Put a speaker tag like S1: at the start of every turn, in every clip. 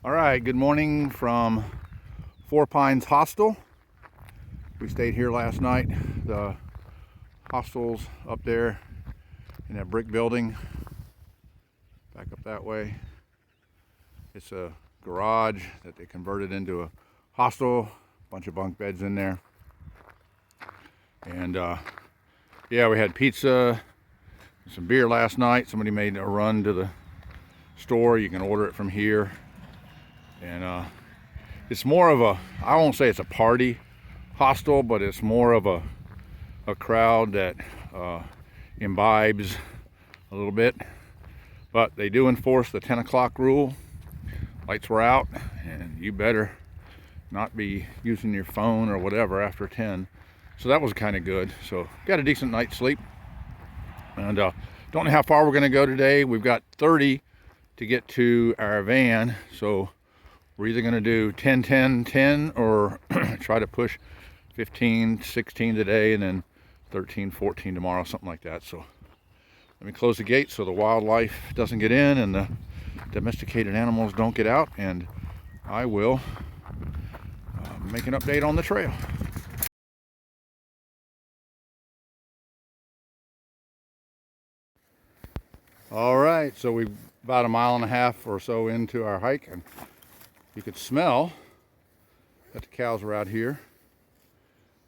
S1: All right, good morning from Four Pines Hostel. We stayed here last night. The hostel's up there in that brick building. Back up that way. It's a garage that they converted into a hostel. Bunch of bunk beds in there. And yeah, we had pizza, some beer last night. Somebody made a run to the store. You can order it from here. And it's more of a, I won't say it's a party hostel, but it's more of a crowd that imbibes a little bit. But they do enforce the 10 o'clock rule. Lights were out, and you better not be using your phone or whatever after 10. So that was kind of good. So got a decent night's sleep. And don't know how far we're going to go today. We've got 30 to get to our van. So we're either going to do 10, 10, 10 or try to push 15, 16 today and then 13, 14 tomorrow, something like that. So let me close the gate so the wildlife doesn't get in and the domesticated animals don't get out, and I will make an update on the trail. All right, so we're about 1.5 miles or so into our hike, and you could smell that the cows are out here.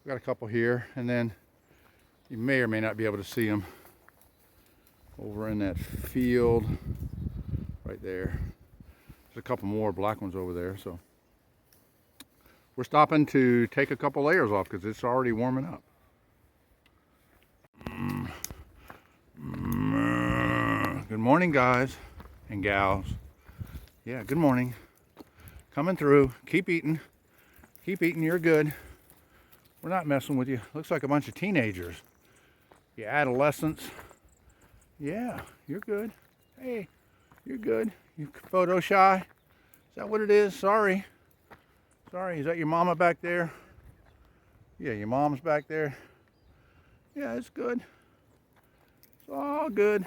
S1: We got a couple here, and then you may or may not be able to see them over in that field right there. There's a couple more black ones over there. So we're stopping to take a couple layers off because it's already warming up. Good morning, guys and gals. Yeah, good morning. Coming through. Keep eating. Keep eating. You're good. We're not messing with you. Looks like a bunch of teenagers. You adolescents. Yeah, you're good. Hey, you're good. You photo shy? Is that what it is? Sorry. Sorry. Is that your mama back there? Yeah, your mom's back there. Yeah, it's good. It's all good.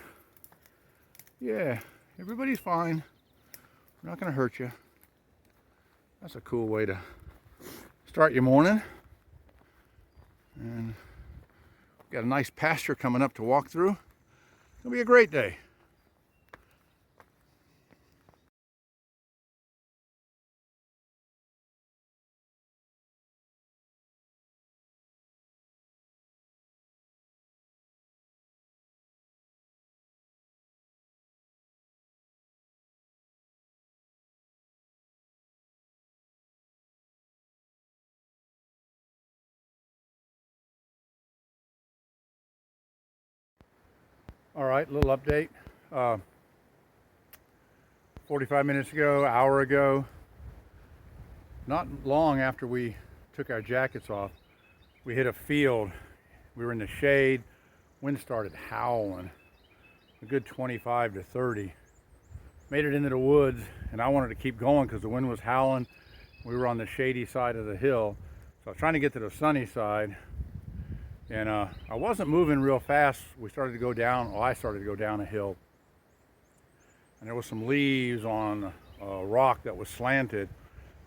S1: Yeah, everybody's fine. We're not going to hurt you. That's a cool way to start your morning. And we've got a nice pasture coming up to walk through. It's going to be a great day. All right, little update. 45 minutes ago, hour ago, not long after we took our jackets off, we hit a field. We were in the shade. Wind started howling, a good 25 to 30. Made it into the woods, and I wanted to keep going because the wind was howling. We were on the shady side of the hill, so I was trying to get to the sunny side. And I wasn't moving real fast. We started to go down, I started to go down a hill. And there was some leaves on a rock that was slanted.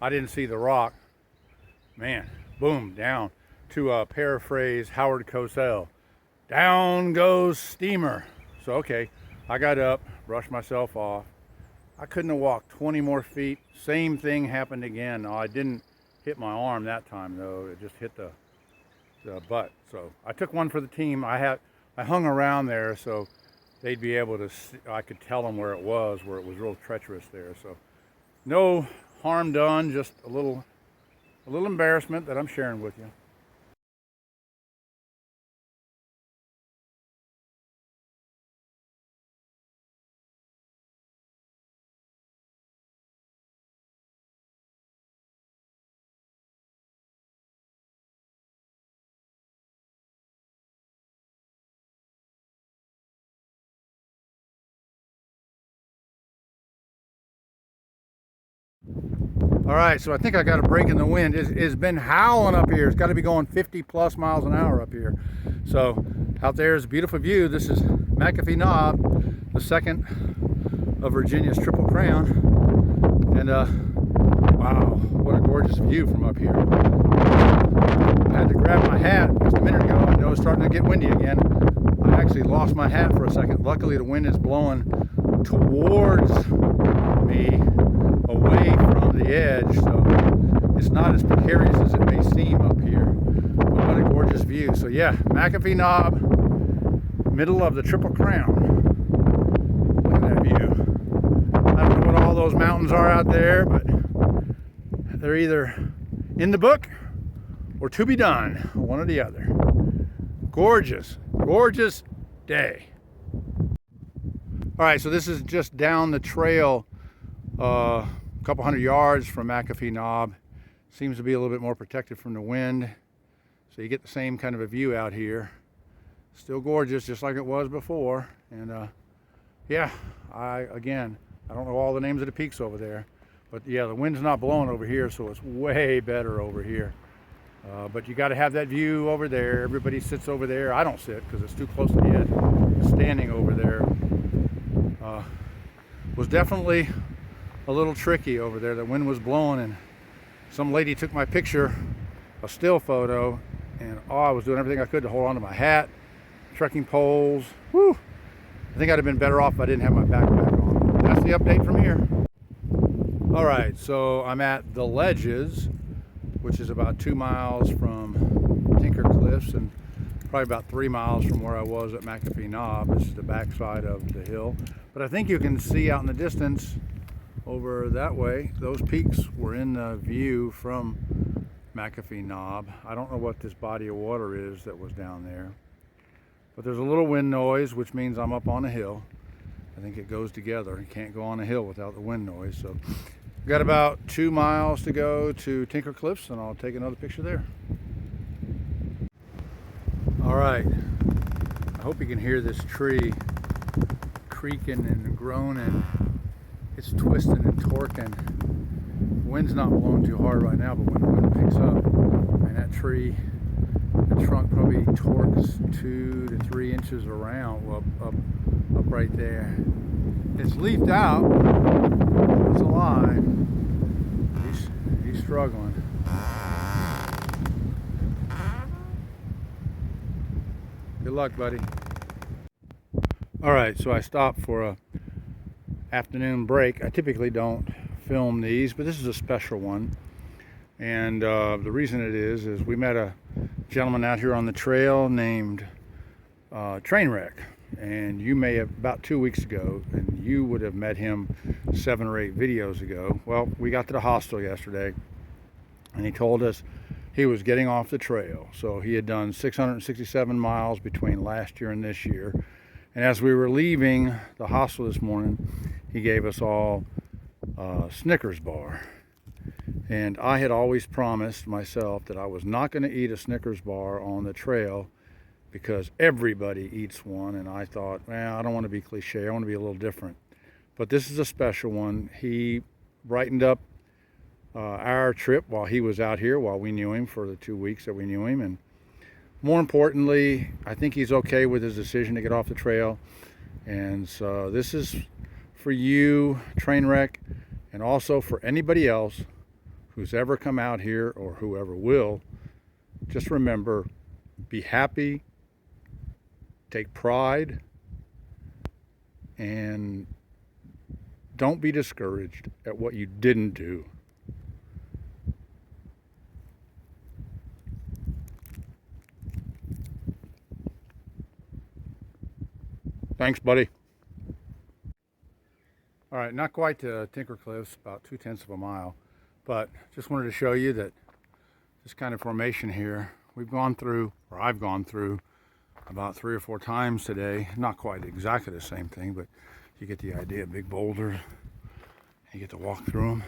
S1: I didn't see the rock. Man, boom, down. To paraphrase Howard Cosell, down goes steamer. So, okay, I got up, brushed myself off. I couldn't have walked 20 more feet. Same thing happened again. I didn't hit my arm that time, though. It just hit the butt. So I took one for the team. I hung around there so they'd be able to see, I could tell them where it was real treacherous there. So no harm done, just a little embarrassment that I'm sharing with you. All right, so I think I got a break in the wind. It's been howling up here. It's got to be going 50 plus miles an hour up here. So out there is a beautiful view. This is Mcafee Knob, the second of Virginia's Triple Crown. And Wow, what a gorgeous view from up here. I had to grab my hat just a minute ago. I know it's starting to get windy again. I actually lost my hat for a second. Luckily the wind is blowing towards me, away from the edge, so it's not as precarious as it may seem up here. But what a gorgeous view. So yeah, Mcafee Knob, middle of the Triple Crown. Look at that view. I don't know what all those mountains are out there, but they're either in the book or to be done, one or the other. Gorgeous, gorgeous day. All right, so this is just down the trail, a couple hundred yards from Mcafee Knob. Seems to be a little bit more protected from the wind, so you get the same kind of a view out here. Still gorgeous, just like it was before. And yeah, I don't know all the names of the peaks over there, but yeah, the wind's not blowing over here, so it's way better over here. But you got to have that view over there. Everybody sits over there. I don't sit because it's too close to the edge. Standing over there was definitely a little tricky over there. The wind was blowing, and some lady took my picture, a still photo, and I was doing everything I could to hold on to my hat, trekking poles. Whew! I think I'd have been better off if I didn't have my backpack on. That's the update from here. All right, so I'm at the Ledges, which is about 2 miles from Tinker Cliffs and probably about 3 miles from where I was at Mcafee Knob. This is the backside of the hill. But I think you can see out in the distance over that way, those peaks were in the view from Mcafee Knob. I don't know what this body of water is that was down there. But there's a little wind noise, which means I'm up on a hill. I think it goes together. You can't go on a hill without the wind noise. So we've got about 2 miles to go to Tinker Cliffs, and I'll take another picture there. All right, I hope you can hear this tree creaking and groaning. It's twisting and torquing. The wind's not blowing too hard right now, but when the wind picks up, and that tree, the trunk probably torques 2 to 3 inches around, well, up right there. It's leafed out. It's alive. He's struggling. Good luck, buddy. All right, so I stopped for a afternoon break. I typically don't film these, but this is a special one. And the reason it is we met a gentleman out here on the trail named Trainwreck. And you may have, about 2 weeks ago, and you would have met him 7 or 8 videos ago. Well, we got to the hostel yesterday, and he told us he was getting off the trail. So he had done 667 miles between last year and this year. And as we were leaving the hostel this morning, he gave us all a Snickers bar. And I had always promised myself that I was not going to eat a Snickers bar on the trail, because everybody eats one, and I thought, well, I don't want to be cliche, I want to be a little different. But this is a special one. He brightened up our trip while he was out here, while we knew him, for the 2 weeks that we knew him. And more importantly, I think he's okay with his decision to get off the trail. And so this is for you, Trainwreck, and also for anybody else who's ever come out here or whoever will. Just remember, be happy, take pride, and don't be discouraged at what you didn't do. Thanks, buddy. All right, not quite to Tinker Cliffs, about 2/10 of a mile, but just wanted to show you that this kind of formation here, we've gone through, or I've gone through, about 3 or 4 times today. Not quite exactly the same thing, but you get the idea. Big boulders, you get to walk through them.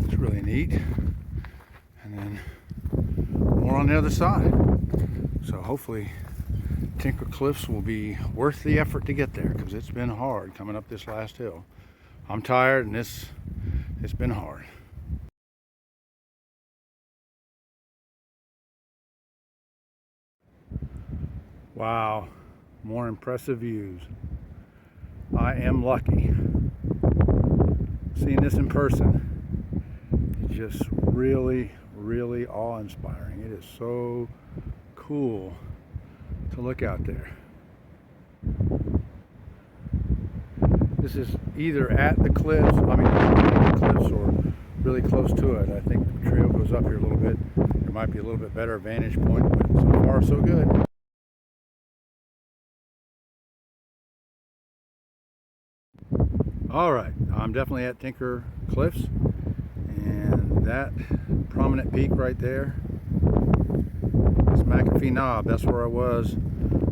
S1: It's really neat. And then more on the other side. So hopefully Tinker Cliffs will be worth the effort to get there, because it's been hard coming up this last hill. I'm tired, and it's been hard. Wow, more impressive views. I am lucky. Seeing this in person just really, really awe-inspiring. It is so cool to look out there. This is either at the cliffs, or really close to it. I think the trail goes up here a little bit. There might be a little bit better vantage point, but so far so good. All right, I'm definitely at Tinker Cliffs, and that prominent peak right there is Mcafee Knob. That's where I was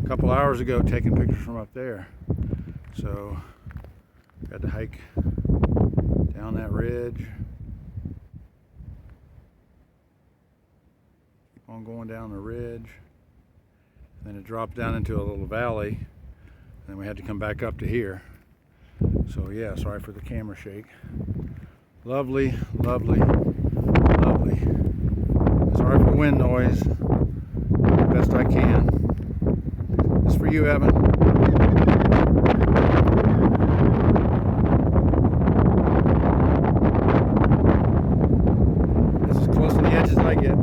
S1: a couple hours ago taking pictures from up there. So got to hike down that ridge, keep on going down the ridge, then it dropped down into a little valley, and then we had to come back up to here. So yeah, sorry for the camera shake. Lovely, lovely, lovely. Sorry for the wind noise. The best I can. This is for you, Evan. This is close to the edge as I get.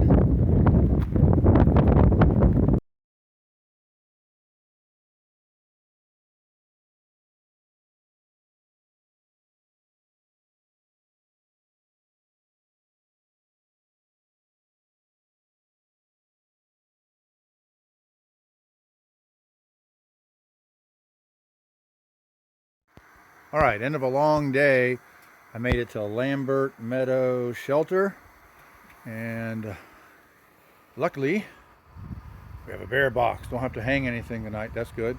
S1: All right, end of a long day. I made it to Lambert Meadow shelter, and luckily we have a bear box. Don't have to hang anything tonight. That's good.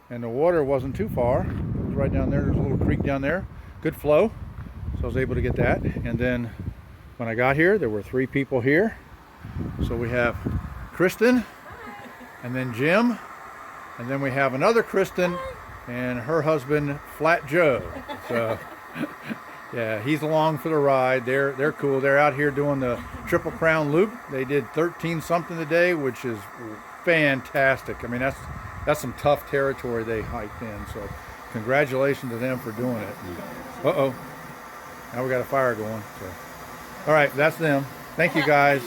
S1: And the water wasn't too far. It was right down there. There's a little creek down there. Good flow. So I was able to get that. And then when I got here, there were 3 people here. So we have Kristen, and then Jim, and then we have another Kristen and her husband, Flat Joe. So yeah, he's along for the ride. They're cool. They're out here doing the Triple Crown Loop. They did 13 something today, which is fantastic. I mean, that's some tough territory they hiked in. So congratulations to them for doing it. Uh-oh. Now we got a fire going. So all right, that's them. Thank you guys.